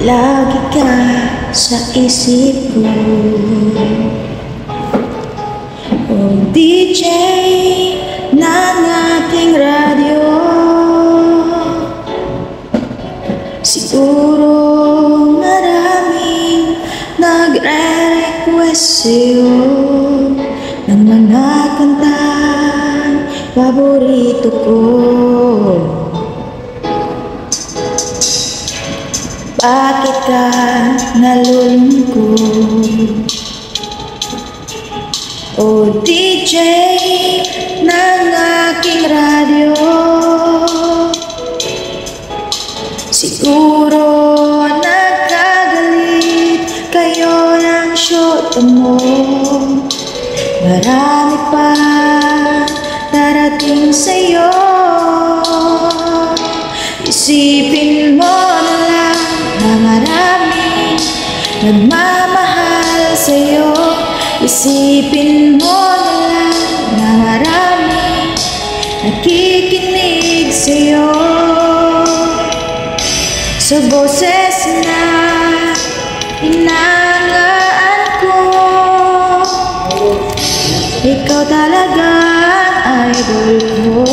Lagi ka sa isip ko. Oh DJ ng aking radyo, siguro maraming nagre-request sa'yo ng mga kantang paborito ko. Bakit ka nalulungkot? O DJ ng aking radyo, siguro nagkagalit kayo ng shota mo. Marami pa darating sa'yo. Isipin mo na lang na maraming nagmamahal sa'yo. Isipin mo na lang na maraming nakikinig sa'yo. Sa boses na inangaan ko, ikaw talaga ang idol ko.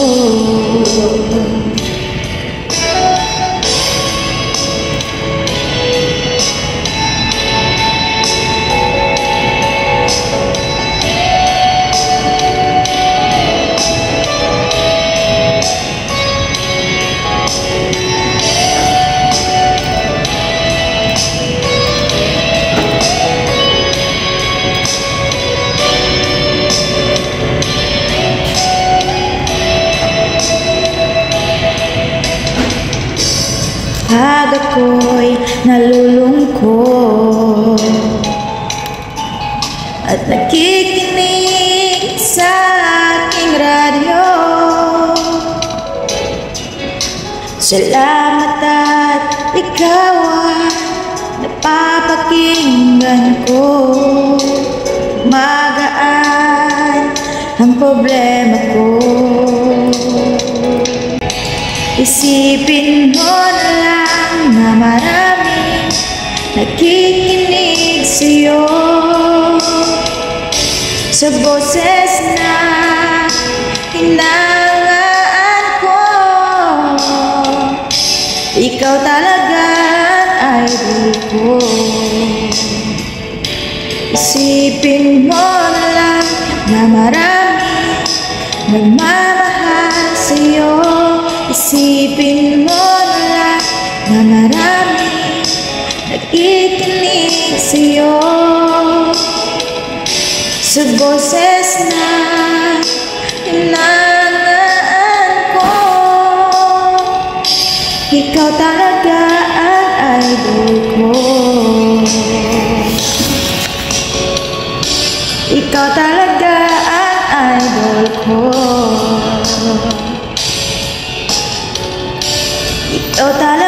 Pag ako'y nalulungkot at nakikinig sa aking radyo, salamat at ikaw ang napapakinggan ko. Magaan ang problema ko. Isipin mo na lang na maraming nakikinig sa'yo. Sa boses na hinangaan ko, ikaw talaga ang idol ko. Isipin mo na lang na maraming nagmamahal sa'yo. Isipin mo na lang na maraming nakikinig sa'yo. Sa boses na hinangaan ko, ikaw talaga ang idol ko. Ikaw talaga ang idol ko. Ikaw talaga